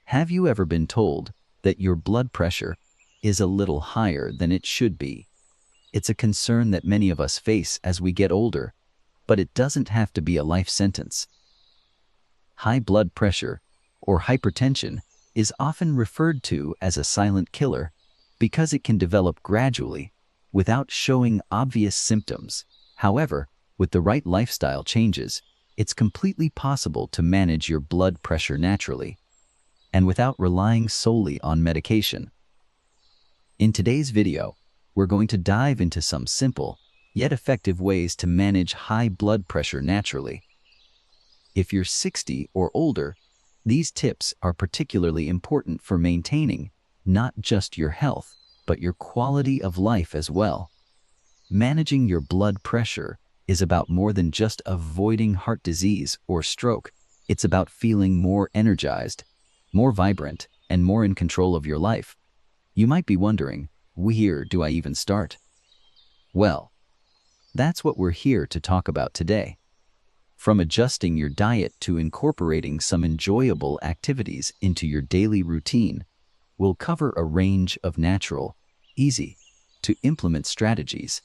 Have you ever been told that your blood pressure is a little higher than it should be? It's a concern that many of us face as we get older, but it doesn't have to be a life sentence. High blood pressure, or hypertension, is often referred to as a silent killer because it can develop gradually without showing obvious symptoms. However, with the right lifestyle changes, it's completely possible to manage your blood pressure naturally and without relying solely on medication. In today's video, we're going to dive into some simple yet effective ways to manage high blood pressure naturally. If you're 60 or older, these tips are particularly important for maintaining not just your health, but your quality of life as well. Managing your blood pressure is about more than just avoiding heart disease or stroke. It's about feeling more energized, more vibrant, and more in control of your life. You might be wondering, where do I even start? Well, that's what we're here to talk about today. From adjusting your diet to incorporating some enjoyable activities into your daily routine, we'll cover a range of natural, easy-to-implement strategies.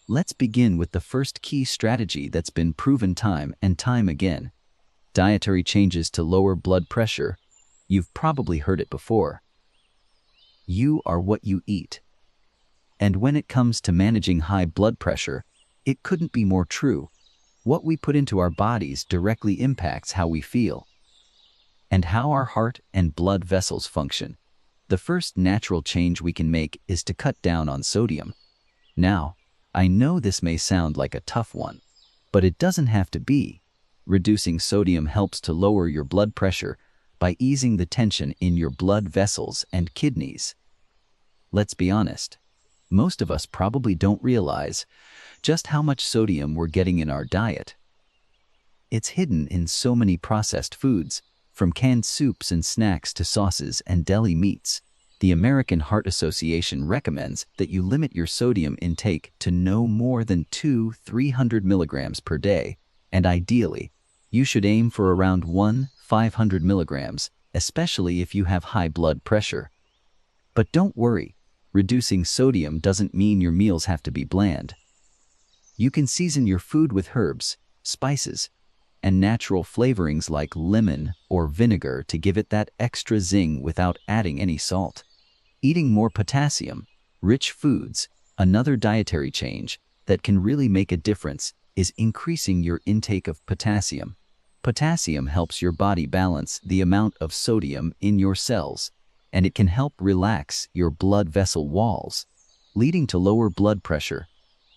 Let's begin with the first key strategy that's been proven time and time again: dietary changes to lower blood pressure. You've probably heard it before. You are what you eat. And when it comes to managing high blood pressure, it couldn't be more true. What we put into our bodies directly impacts how we feel and how our heart and blood vessels function. The first natural change we can make is to cut down on sodium. Now, I know this may sound like a tough one, but it doesn't have to be. Reducing sodium helps to lower your blood pressure by easing the tension in your blood vessels and kidneys. Let's be honest, most of us probably don't realize just how much sodium we're getting in our diet. It's hidden in so many processed foods, from canned soups and snacks to sauces and deli meats. The American Heart Association recommends that you limit your sodium intake to no more than 200-300 milligrams per day, and ideally, you should aim for around 100-500 milligrams, especially if you have high blood pressure. But don't worry, reducing sodium doesn't mean your meals have to be bland. You can season your food with herbs, spices, and natural flavorings like lemon or vinegar to give it that extra zing without adding any salt. Eating more potassium-rich foods, another dietary change that can really make a difference, is increasing your intake of potassium. Potassium helps your body balance the amount of sodium in your cells, and it can help relax your blood vessel walls, leading to lower blood pressure.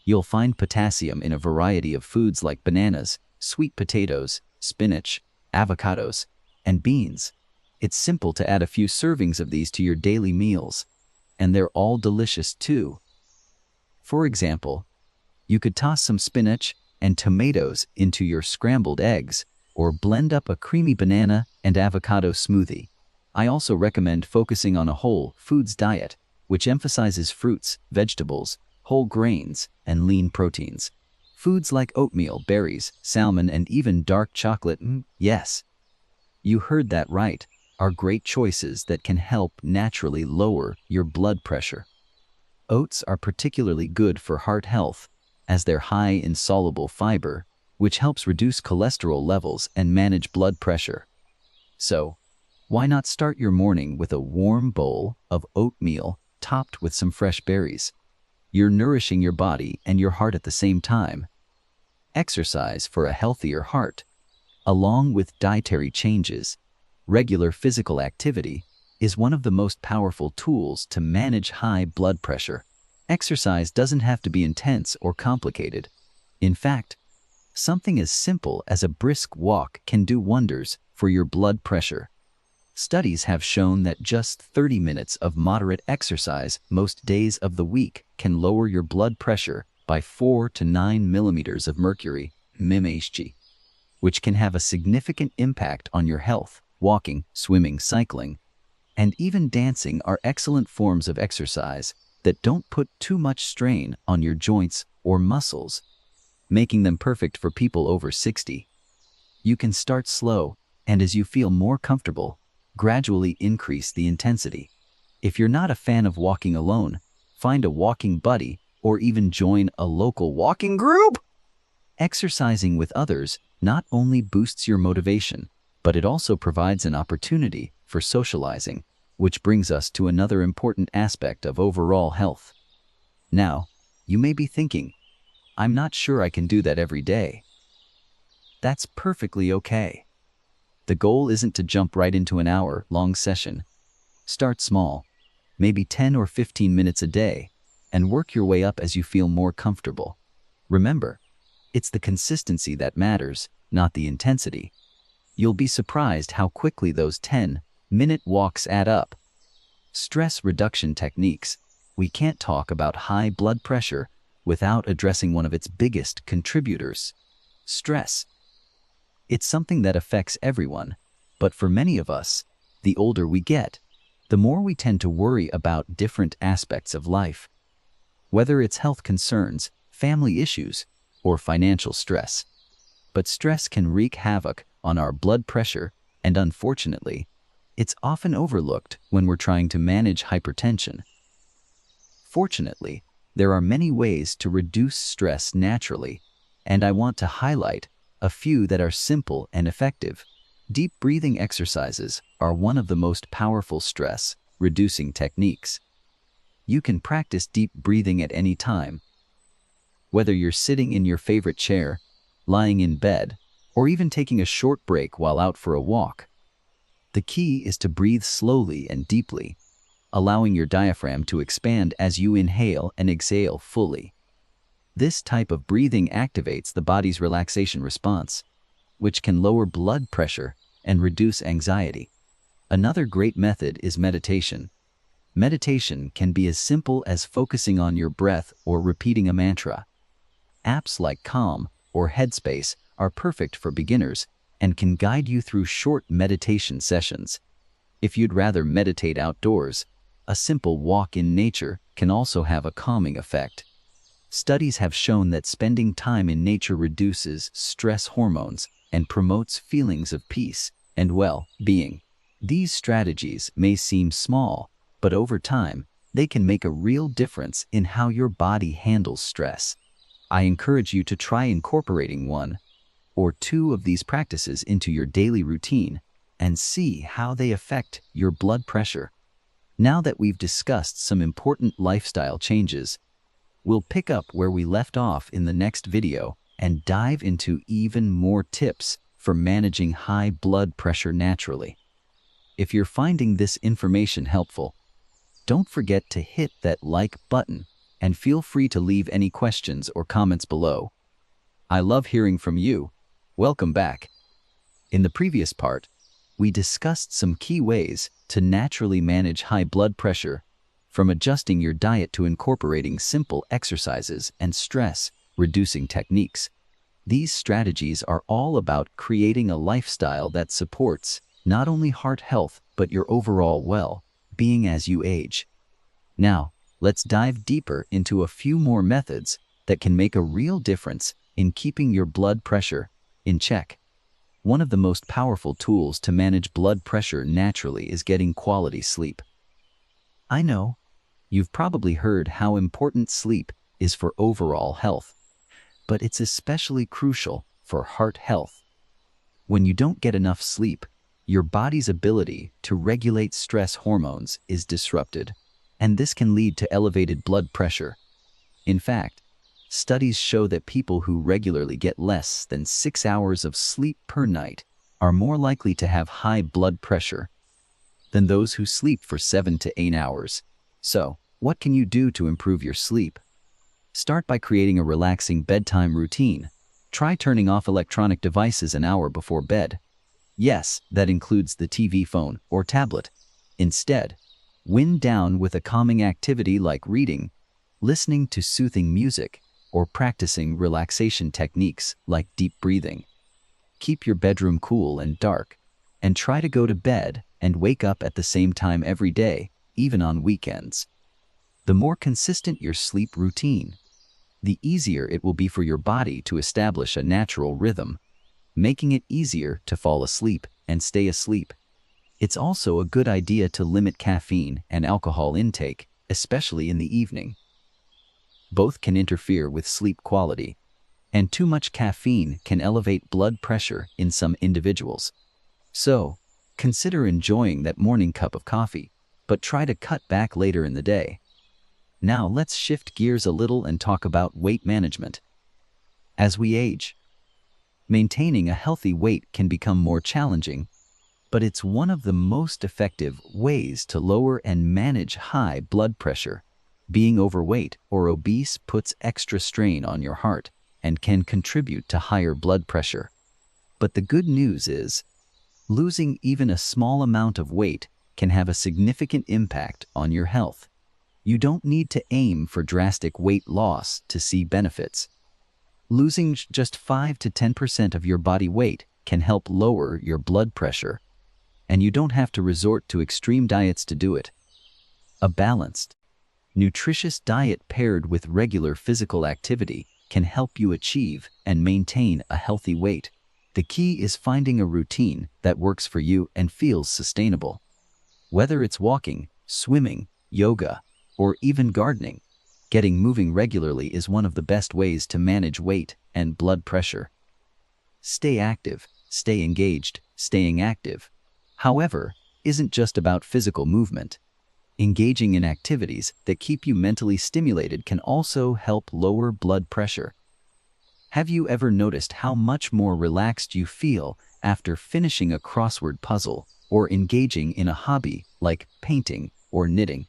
You'll find potassium in a variety of foods like bananas, sweet potatoes, spinach, avocados, and beans. It's simple to add a few servings of these to your daily meals, and they're all delicious too. For example, you could toss some spinach and tomatoes into your scrambled eggs, or blend up a creamy banana and avocado smoothie. I also recommend focusing on a whole foods diet, which emphasizes fruits, vegetables, whole grains, and lean proteins. Foods like oatmeal, berries, salmon, and even dark chocolate, yes, you heard that right, are great choices that can help naturally lower your blood pressure. Oats are particularly good for heart health, as they're high in soluble fiber, which helps reduce cholesterol levels and manage blood pressure. So, why not start your morning with a warm bowl of oatmeal topped with some fresh berries? You're nourishing your body and your heart at the same time. Exercise for a healthier heart. Along with dietary changes, regular physical activity is one of the most powerful tools to manage high blood pressure. Exercise doesn't have to be intense or complicated. In fact, something as simple as a brisk walk can do wonders for your blood pressure. Studies have shown that just 30 minutes of moderate exercise most days of the week can lower your blood pressure by 4 to 9 millimeters of mercury, mmHg, which can have a significant impact on your health. Walking, swimming, cycling, and even dancing are excellent forms of exercise that don't put too much strain on your joints or muscles, making them perfect for people over 60. You can start slow, and as you feel more comfortable, Gradually increase the intensity. If you're not a fan of walking alone, find a walking buddy or even join a local walking group. Exercising with others not only boosts your motivation, but it also provides an opportunity for socializing, which brings us to another important aspect of overall health. Now, you may be thinking, I'm not sure I can do that every day. That's perfectly okay. The goal isn't to jump right into an hour-long session. Start small, maybe 10 or 15 minutes a day, and work your way up as you feel more comfortable. Remember, it's the consistency that matters, not the intensity. You'll be surprised how quickly those 10-minute walks add up. Stress reduction techniques. We can't talk about high blood pressure without addressing one of its biggest contributors: stress. It's something that affects everyone, but for many of us, the older we get, the more we tend to worry about different aspects of life. Whether it's health concerns, family issues, or financial stress. But stress can wreak havoc on our blood pressure, and unfortunately, it's often overlooked when we're trying to manage hypertension. Fortunately, there are many ways to reduce stress naturally, and I want to highlight a few that are simple and effective. Deep breathing exercises are one of the most powerful stress-reducing techniques. You can practice deep breathing at any time. Whether you're sitting in your favorite chair, lying in bed, or even taking a short break while out for a walk. The key is to breathe slowly and deeply, allowing your diaphragm to expand as you inhale and exhale fully. This type of breathing activates the body's relaxation response, which can lower blood pressure and reduce anxiety. Another great method is meditation. Meditation can be as simple as focusing on your breath or repeating a mantra. Apps like Calm or Headspace are perfect for beginners and can guide you through short meditation sessions. If you'd rather meditate outdoors, a simple walk in nature can also have a calming effect. Studies have shown that spending time in nature reduces stress hormones and promotes feelings of peace and well-being. These strategies may seem small, but over time, they can make a real difference in how your body handles stress. I encourage you to try incorporating one or two of these practices into your daily routine and see how they affect your blood pressure. Now that we've discussed some important lifestyle changes, we'll pick up where we left off in the next video and dive into even more tips for managing high blood pressure naturally. If you're finding this information helpful, don't forget to hit that like button and feel free to leave any questions or comments below. I love hearing from you. Welcome back. In the previous part, we discussed some key ways to naturally manage high blood pressure, from adjusting your diet to incorporating simple exercises and stress-reducing techniques. These strategies are all about creating a lifestyle that supports not only heart health but your overall well-being as you age. Now, let's dive deeper into a few more methods that can make a real difference in keeping your blood pressure in check. One of the most powerful tools to manage blood pressure naturally is getting quality sleep. I know, you've probably heard how important sleep is for overall health, but it's especially crucial for heart health. When you don't get enough sleep, your body's ability to regulate stress hormones is disrupted, and this can lead to elevated blood pressure. In fact, studies show that people who regularly get less than 6 hours of sleep per night are more likely to have high blood pressure than those who sleep for 7 to 8 hours. So, what can you do to improve your sleep? Start by creating a relaxing bedtime routine. Try turning off electronic devices an hour before bed. Yes, that includes the TV, phone, or tablet. Instead, wind down with a calming activity like reading, listening to soothing music, or practicing relaxation techniques like deep breathing. Keep your bedroom cool and dark, and try to go to bed and wake up at the same time every day, even on weekends. The more consistent your sleep routine, the easier it will be for your body to establish a natural rhythm, making it easier to fall asleep and stay asleep. It's also a good idea to limit caffeine and alcohol intake, especially in the evening. Both can interfere with sleep quality, and too much caffeine can elevate blood pressure in some individuals. So, consider enjoying that morning cup of coffee, but try to cut back later in the day. Now let's shift gears a little and talk about weight management. As we age, maintaining a healthy weight can become more challenging, but it's one of the most effective ways to lower and manage high blood pressure. Being overweight or obese puts extra strain on your heart and can contribute to higher blood pressure. But the good news is, losing even a small amount of weight can have a significant impact on your health. You don't need to aim for drastic weight loss to see benefits. Losing just 5 to 10% of your body weight can help lower your blood pressure, and you don't have to resort to extreme diets to do it. A balanced, nutritious diet paired with regular physical activity can help you achieve and maintain a healthy weight. The key is finding a routine that works for you and feels sustainable. Whether it's walking, swimming, yoga, or even gardening, getting moving regularly is one of the best ways to manage weight and blood pressure. Stay active, stay engaged. Staying active, however, isn't just about physical movement. Engaging in activities that keep you mentally stimulated can also help lower blood pressure. Have you ever noticed how much more relaxed you feel after finishing a crossword puzzle or engaging in a hobby like painting or knitting?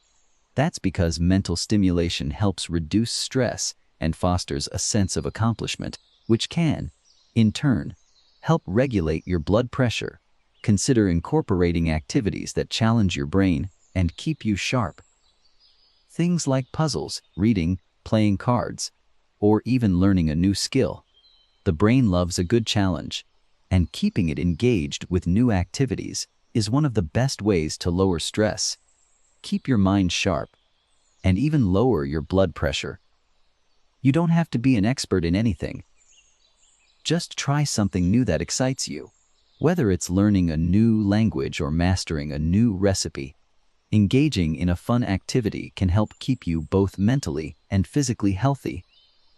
That's because mental stimulation helps reduce stress and fosters a sense of accomplishment, which can, in turn, help regulate your blood pressure. Consider incorporating activities that challenge your brain and keep you sharp. Things like puzzles, reading, playing cards, or even learning a new skill. The brain loves a good challenge, and keeping it engaged with new activities is one of the best ways to lower stress, keep your mind sharp, and even lower your blood pressure. You don't have to be an expert in anything. Just try something new that excites you. Whether it's learning a new language or mastering a new recipe, engaging in a fun activity can help keep you both mentally and physically healthy.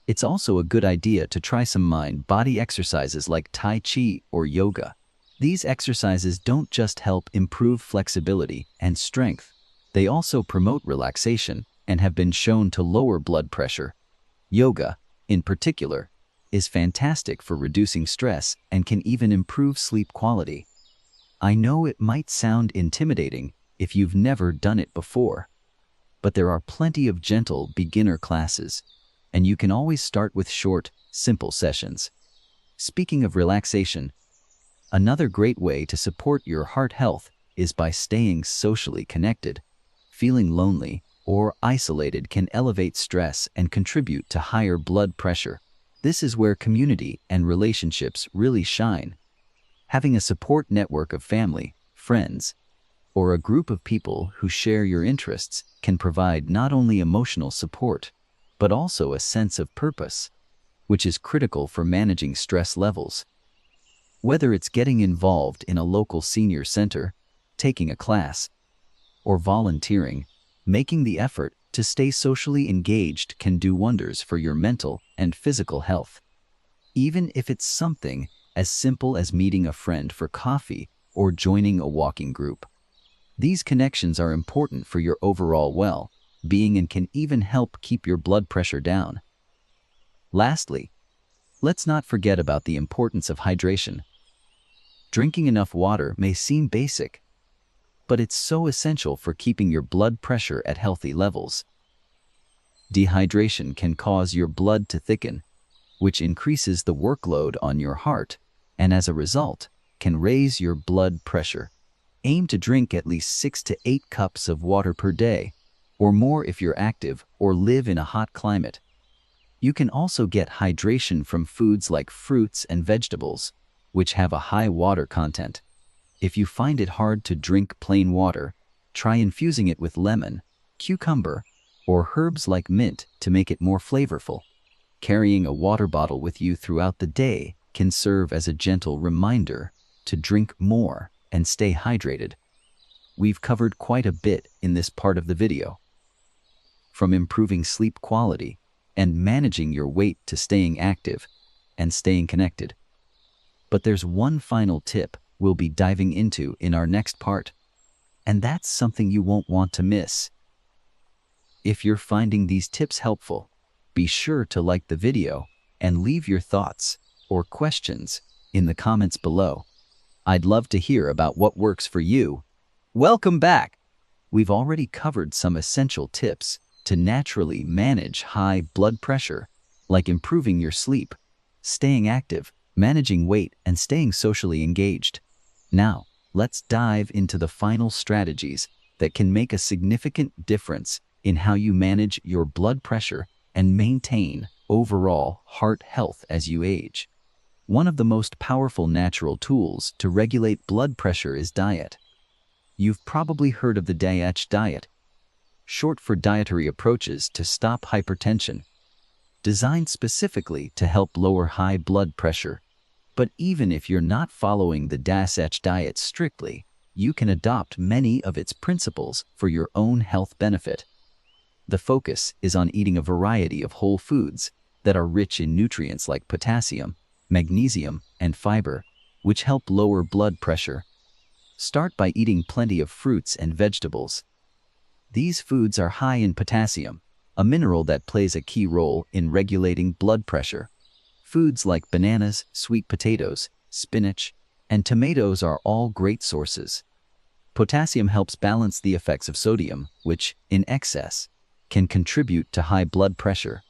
It's also a good idea to try some mind-body exercises like Tai Chi or yoga. These exercises don't just help improve flexibility and strength, they also promote relaxation and have been shown to lower blood pressure. Yoga, in particular, is fantastic for reducing stress and can even improve sleep quality. I know it might sound intimidating if you've never done it before, but there are plenty of gentle beginner classes, and you can always start with short, simple sessions. Speaking of relaxation, another great way to support your heart health is by staying socially connected. Feeling lonely or isolated can elevate stress and contribute to higher blood pressure. This is where community and relationships really shine. Having a support network of family, friends, or a group of people who share your interests can provide not only emotional support, but also a sense of purpose, which is critical for managing stress levels. Whether it's getting involved in a local senior center, taking a class, or volunteering, making the effort to stay socially engaged can do wonders for your mental and physical health. Even if it's something as simple as meeting a friend for coffee or joining a walking group. These connections are important for your overall well-being and can even help keep your blood pressure down. Lastly, let's not forget about the importance of hydration. Drinking enough water may seem basic, but it's so essential for keeping your blood pressure at healthy levels. Dehydration can cause your blood to thicken, which increases the workload on your heart, and as a result, can raise your blood pressure. Aim to drink at least 6 to 8 cups of water per day, or more if you're active or live in a hot climate. You can also get hydration from foods like fruits and vegetables, which have a high water content. If you find it hard to drink plain water, try infusing it with lemon, cucumber, or herbs like mint to make it more flavorful. Carrying a water bottle with you throughout the day can serve as a gentle reminder to drink more and stay hydrated. we've covered quite a bit in this part of the video. From improving sleep quality and managing your weight to staying active and staying connected. But there's one final tip we'll be diving into in our next part, and that's something you won't want to miss. If you're finding these tips helpful, be sure to like the video and leave your thoughts or questions in the comments below. I'd love to hear about what works for you. Welcome back! We've already covered some essential tips to naturally manage high blood pressure, like improving your sleep, staying active, managing weight, and staying socially engaged. Now, let's dive into the final strategies that can make a significant difference in how you manage your blood pressure and maintain overall heart health as you age. One of the most powerful natural tools to regulate blood pressure is diet. You've probably heard of the DH diet, short for dietary approaches to stop hypertension, designed specifically to help lower high blood pressure. But even if you're not following the DH diet strictly, you can adopt many of its principles for your own health benefit. The focus is on eating a variety of whole foods that are rich in nutrients like potassium, magnesium, and fiber, which help lower blood pressure. Start by eating plenty of fruits and vegetables. These foods are high in potassium, a mineral that plays a key role in regulating blood pressure. Foods like bananas, sweet potatoes, spinach, and tomatoes are all great sources. Potassium helps balance the effects of sodium, which, in excess, can contribute to high blood pressure.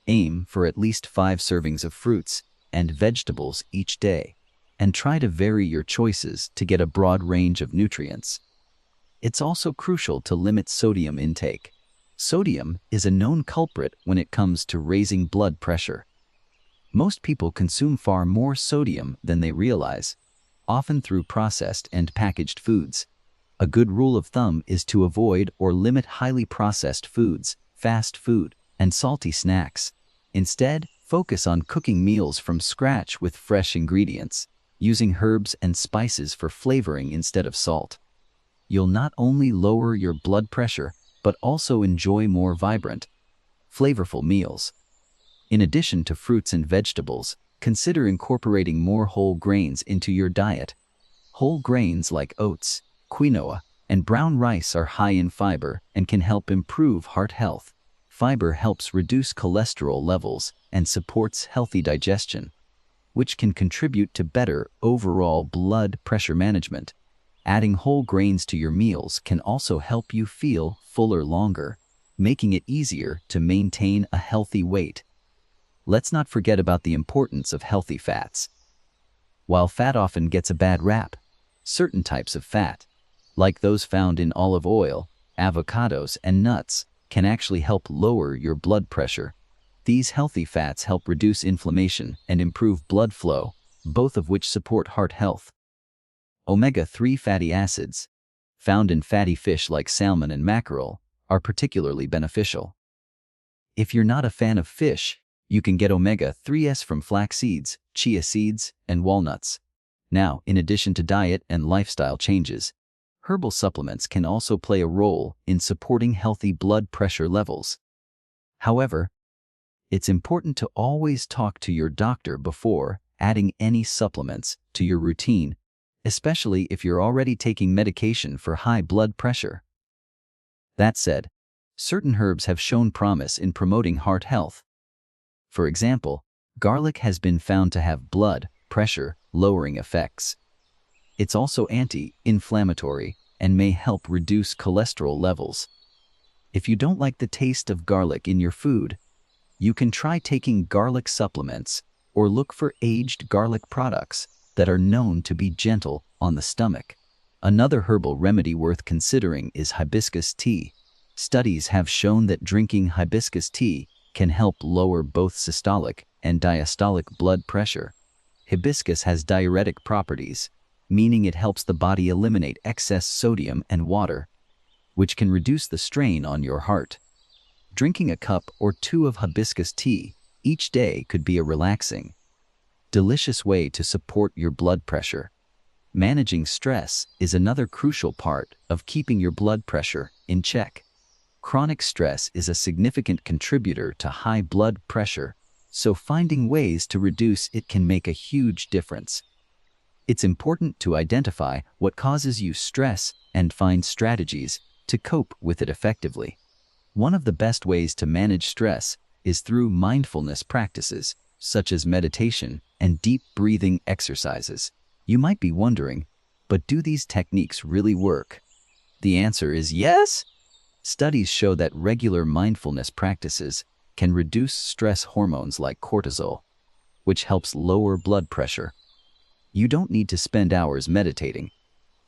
Aim for at least 5 servings of fruits and vegetables each day, and try to vary your choices to get a broad range of nutrients. It's also crucial to limit sodium intake. Sodium is a known culprit when it comes to raising blood pressure. Most people consume far more sodium than they realize, often through processed and packaged foods. A good rule of thumb is to avoid or limit highly processed foods, fast food, and salty snacks. Instead, focus on cooking meals from scratch with fresh ingredients, using herbs and spices for flavoring instead of salt. You'll not only lower your blood pressure, but also enjoy more vibrant, flavorful meals. In addition to fruits and vegetables, consider incorporating more whole grains into your diet. Whole grains like oats, quinoa, and brown rice are high in fiber and can help improve heart health. Fiber helps reduce cholesterol levels and supports healthy digestion, which can contribute to better overall blood pressure management. Adding whole grains to your meals can also help you feel fuller longer, making it easier to maintain a healthy weight. Let's not forget about the importance of healthy fats. While fat often gets a bad rap, certain types of fat, like those found in olive oil, avocados, and nuts, can actually help lower your blood pressure. These healthy fats help reduce inflammation and improve blood flow, both of which support heart health. Omega-3 fatty acids, found in fatty fish like salmon and mackerel, are particularly beneficial. If you're not a fan of fish, you can get omega-3s from flax seeds, chia seeds, and walnuts. Now, in addition to diet and lifestyle changes, herbal supplements can also play a role in supporting healthy blood pressure levels. However, it's important to always talk to your doctor before adding any supplements to your routine, especially if you're already taking medication for high blood pressure. That said, certain herbs have shown promise in promoting heart health. For example, garlic has been found to have blood pressure lowering effects. It's also anti-inflammatory and may help reduce cholesterol levels. If you don't like the taste of garlic in your food, you can try taking garlic supplements or look for aged garlic products that are known to be gentle on the stomach. Another herbal remedy worth considering is hibiscus tea. Studies have shown that drinking hibiscus tea can help lower both systolic and diastolic blood pressure. Hibiscus has diuretic properties, meaning it helps the body eliminate excess sodium and water, which can reduce the strain on your heart. Drinking a cup or 2 of hibiscus tea each day could be a relaxing, delicious way to support your blood pressure. Managing stress is another crucial part of keeping your blood pressure in check. Chronic stress is a significant contributor to high blood pressure, so finding ways to reduce it can make a huge difference. It's important to identify what causes you stress and find strategies to cope with it effectively. One of the best ways to manage stress is through mindfulness practices, such as meditation and deep breathing exercises. You might be wondering, but do these techniques really work? The answer is yes. Studies show that regular mindfulness practices can reduce stress hormones like cortisol, which helps lower blood pressure. You don't need to spend hours meditating.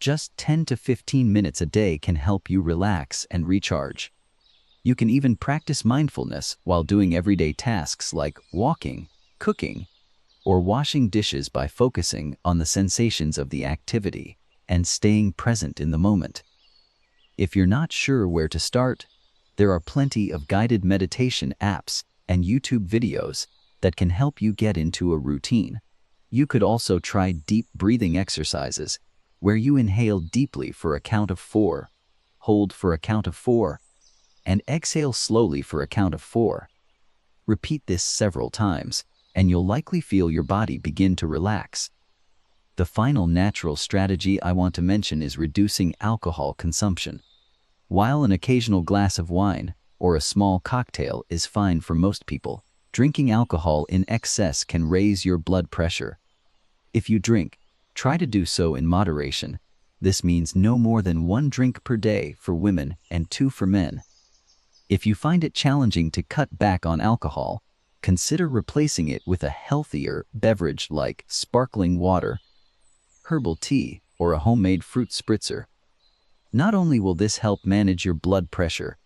Just 10 to 15 minutes a day can help you relax and recharge. You can even practice mindfulness while doing everyday tasks like walking, cooking, or washing dishes by focusing on the sensations of the activity and staying present in the moment. If you're not sure where to start, there are plenty of guided meditation apps and YouTube videos that can help you get into a routine. You could also try deep breathing exercises, where you inhale deeply for a count of 4, hold for a count of 4, and exhale slowly for a count of 4. Repeat this several times, and you'll likely feel your body begin to relax. The final natural strategy I want to mention is reducing alcohol consumption. While an occasional glass of wine or a small cocktail is fine for most people, drinking alcohol in excess can raise your blood pressure. If you drink, try to do so in moderation. This means no more than 1 drink per day for women and 2 for men. If you find it challenging to cut back on alcohol, consider replacing it with a healthier beverage like sparkling water, herbal tea, or a homemade fruit spritzer. Not only will this help manage your blood pressure,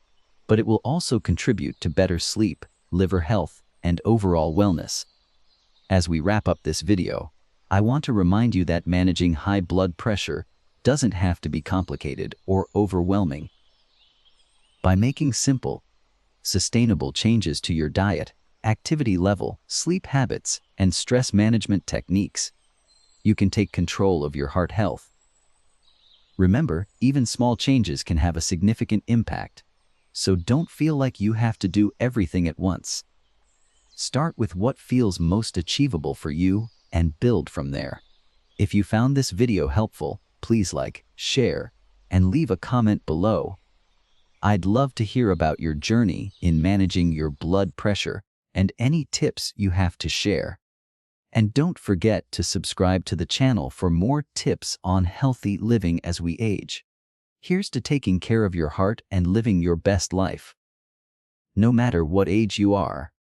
but it will also contribute to better sleep, liver health, and overall wellness. As we wrap up this video, I want to remind you that managing high blood pressure doesn't have to be complicated or overwhelming. By making simple, sustainable changes to your diet, activity level, sleep habits, and stress management techniques, you can take control of your heart health. Remember, even small changes can have a significant impact, so don't feel like you have to do everything at once. Start with what feels most achievable for you and build from there. If you found this video helpful, please like, share, and leave a comment below. I'd love to hear about your journey in managing your blood pressure and any tips you have to share. And don't forget to subscribe to the channel for more tips on healthy living as we age. Here's to taking care of your heart and living your best life. No matter what age you are.